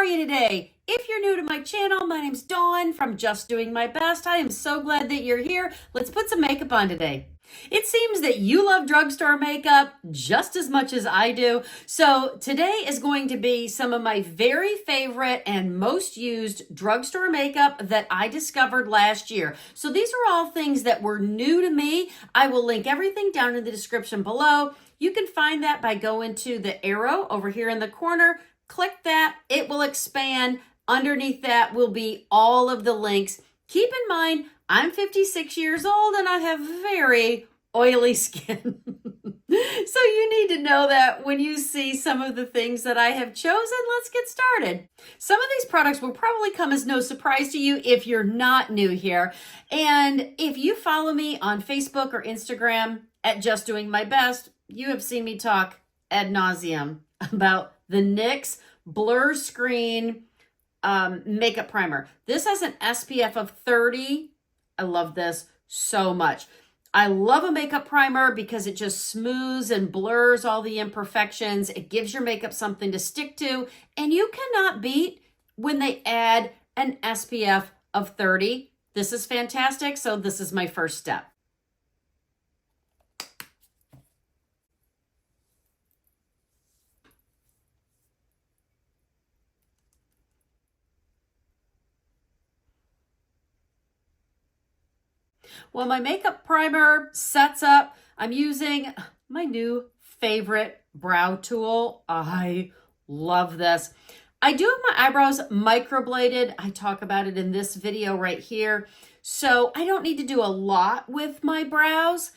you today? If you're new to my channel, my name's Dawn from Just Doing My Best. I am so glad that you're here. Let's put some makeup on today. It seems that you love drugstore makeup just as much as I do. So today is going to be some of my very favorite and most used drugstore makeup that I discovered last year. So these are all things that were new to me. I will link everything down in the description below. You can find that by going to the arrow over here in the corner. Click that, it will expand. Underneath that will be all of the links. Keep in mind, I'm 56 years old and I have very oily skin. So you need to know that when you see some of the things that I have chosen. Let's get started. Some of these products will probably come as no surprise to you if you're not new here. And if you follow me on Facebook or Instagram at Just Doing My Best, you have seen me talk ad nauseum about the NYX Blur Screen makeup primer. This has an SPF of 30. I love this so much. I love a makeup primer because it just smooths and blurs all the imperfections. It gives your makeup something to stick to, and you cannot beat when they add an SPF of 30. This is fantastic, so this is my first step. Well, my makeup primer sets up. I'm using my new favorite brow tool. I love this. I do have my eyebrows microbladed. I talk about it in this video right here. So I don't need to do a lot with my brows,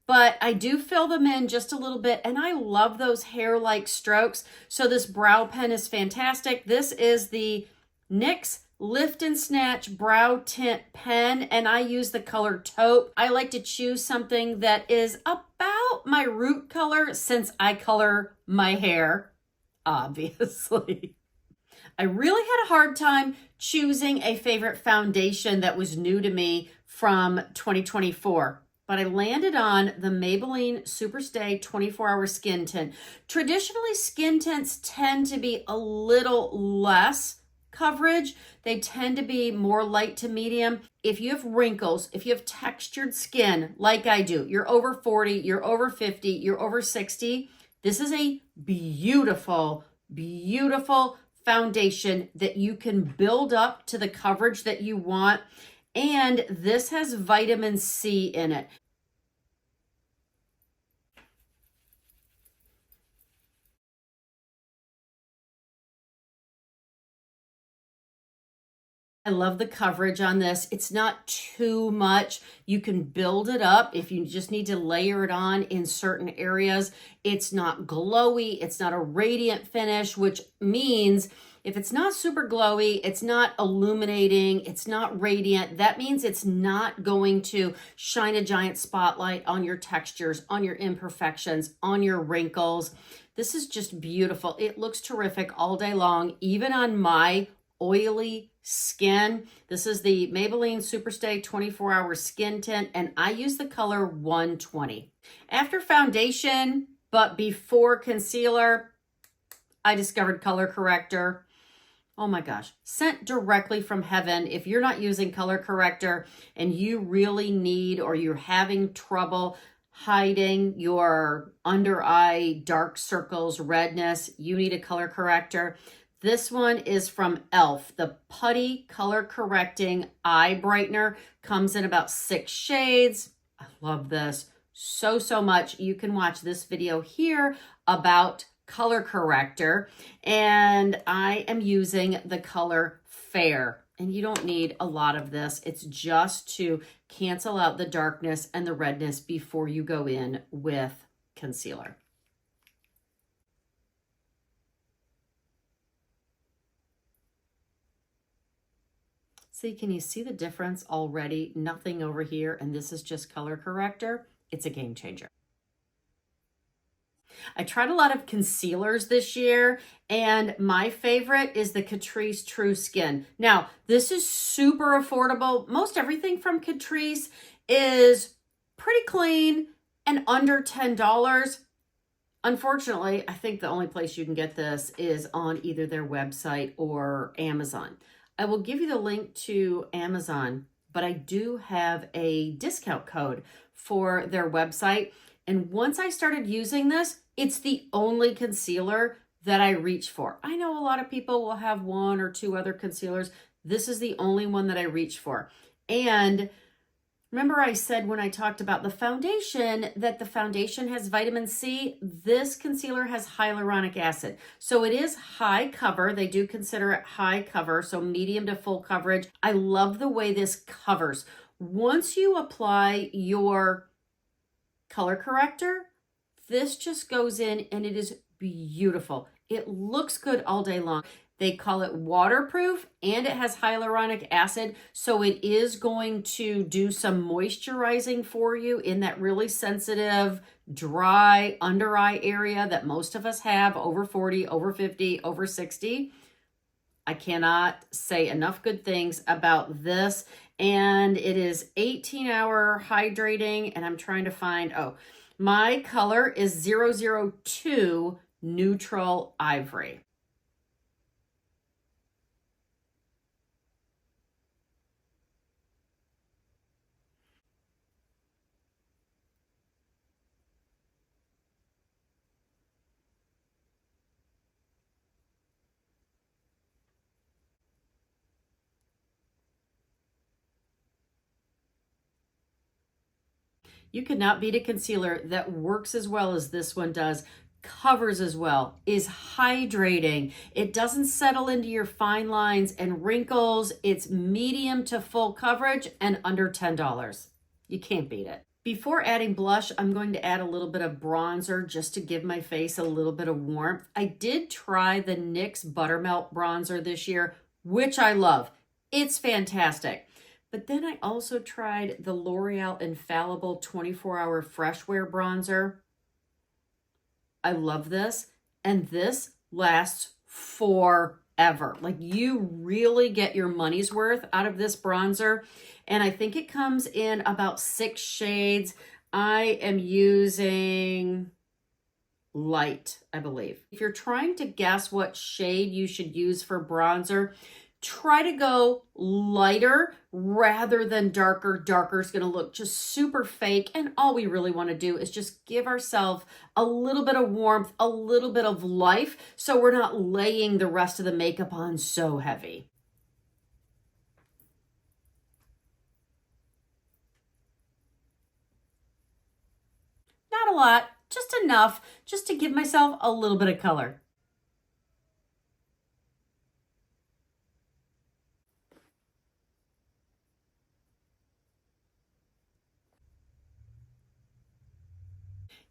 but I do fill them in just a little bit, and I love those hair-like strokes. So this brow pen is fantastic. This is the NYX Lift and Snatch Brow Tint Pen, and I use the color Taupe. I like to choose something that is about my root color since I color my hair, obviously. I really had a hard time choosing a favorite foundation that was new to me from 2024. But I landed on the Maybelline Superstay 24-Hour Skin Tint. Traditionally, skin tints tend to be a little less coverage. They tend to be more light to medium. If you have wrinkles, if you have textured skin like I do, you're over 40, you're over 50, you're over 60, this is a beautiful, beautiful foundation that you can build up to the coverage that you want. And this has vitamin C in it. I love the coverage on this. It's not too much. You can build it up if you just need to layer it on in certain areas. It's not glowy. It's not a radiant finish, which means if it's not super glowy, it's not illuminating, it's not radiant, that means it's not going to shine a giant spotlight on your textures, on your imperfections, on your wrinkles. This is just beautiful. It looks terrific all day long, even on my oily skin. This is the Maybelline Superstay 24-Hour Skin Tint, and I use the color 120. After foundation, but before concealer, I discovered color corrector. Oh my gosh, sent directly from heaven. If you're not using color corrector and you really need, or you're having trouble hiding your under eye dark circles, redness, you need a color corrector. This one is from e.l.f. The Putty Color Correcting Eye Brightener. Comes in about 6 shades. I love this so, so much. You can watch this video here about color corrector. And I am using the color Fair. And you don't need a lot of this. It's just to cancel out the darkness and the redness before you go in with concealer. See, can you see the difference already? Nothing over here, and this is just color corrector. It's a game changer. I tried a lot of concealers this year, and my favorite is the Catrice True Skin. Now, this is super affordable. Most everything from Catrice is pretty clean and under $10. Unfortunately, I think the only place you can get this is on either their website or Amazon. I will give you the link to Amazon, but I do have a discount code for their website. And once I started using this, it's the only concealer that I reach for. I know a lot of people will have one or two other concealers. This is the only one that I reach for. And remember I said when I talked about the foundation that the foundation has vitamin C? This concealer has hyaluronic acid. So it is high cover. They do consider it high cover, so medium to full coverage. I love the way this covers. Once you apply your color corrector, this just goes in and it is beautiful. It looks good all day long. They call it waterproof and it has hyaluronic acid. So it is going to do some moisturizing for you in that really sensitive, dry under eye area that most of us have, over 40, over 50, over 60. I cannot say enough good things about this. And it is 18-hour hydrating. And I'm trying to find, my color is 002 Neutral Ivory. You cannot beat a concealer that works as well as this one does, covers as well, is hydrating. It doesn't settle into your fine lines and wrinkles. It's medium to full coverage and under $10. You can't beat it. Before adding blush, I'm going to add a little bit of bronzer just to give my face a little bit of warmth. I did try the NYX Buttermelt bronzer this year, which I love. It's fantastic. But then I also tried the L'Oreal Infallible 24-Hour Fresh Wear Bronzer. I love this. And this lasts forever. Like, you really get your money's worth out of this bronzer. And I think it comes in about 6 shades. I am using light, I believe. If you're trying to guess what shade you should use for bronzer, try to go lighter rather than darker. Darker is going to look just super fake. And all we really want to do is just give ourselves a little bit of warmth, a little bit of life, so we're not laying the rest of the makeup on so heavy. Not a lot, just enough, just to give myself a little bit of color.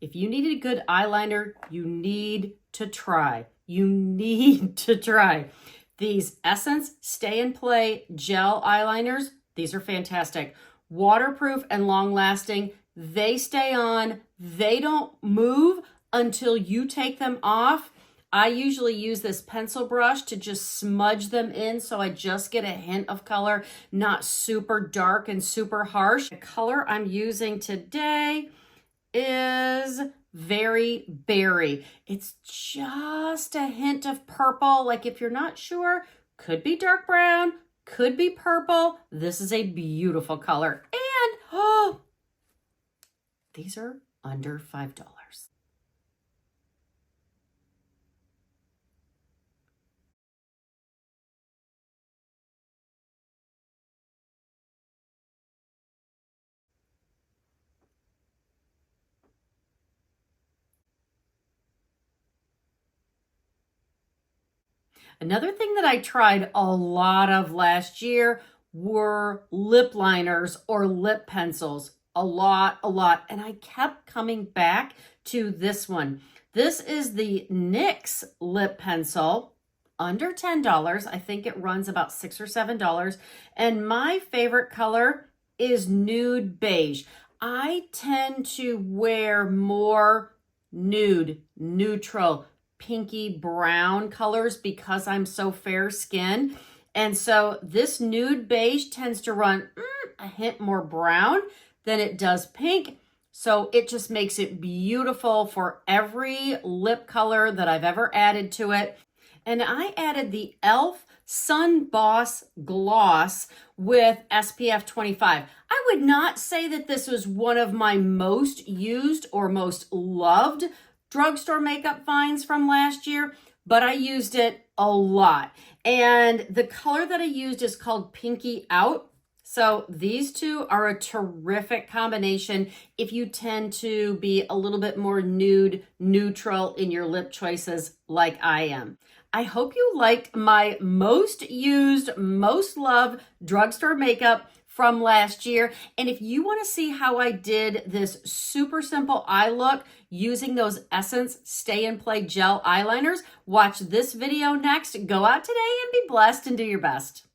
If you needed a good eyeliner, you need to try. You need to try these Essence Stay and Play gel eyeliners. These are fantastic. Waterproof and long lasting. They stay on. They don't move until you take them off. I usually use this pencil brush to just smudge them in so I just get a hint of color, not super dark and super harsh. The color I'm using today is Very Berry. It's just a hint of purple. Like, if you're not sure, could be dark brown, could be purple. This is a beautiful color. And these are under $5. Another thing that I tried a lot of last year were lip liners or lip pencils. A lot. And I kept coming back to this one. This is the NYX lip pencil, under $10. I think it runs about $6 or $7. And my favorite color is nude beige. I tend to wear more nude, neutral, pinky brown colors because I'm so fair skinned. And so this nude beige tends to run a hint more brown than it does pink. So it just makes it beautiful for every lip color that I've ever added to it. And I added the e.l.f. Sun Boss Gloss with SPF 25. I would not say that this was one of my most used or most loved drugstore makeup finds from last year, but I used it a lot. And the color that I used is called Pinky Out. So these two are a terrific combination if you tend to be a little bit more nude, neutral in your lip choices like I am. I hope you liked my most used, most loved drugstore makeup from last year. And if you want to see how I did this super simple eye look using those Essence Stay and Play Gel eyeliners, watch this video next. Go out today and be blessed and do your best.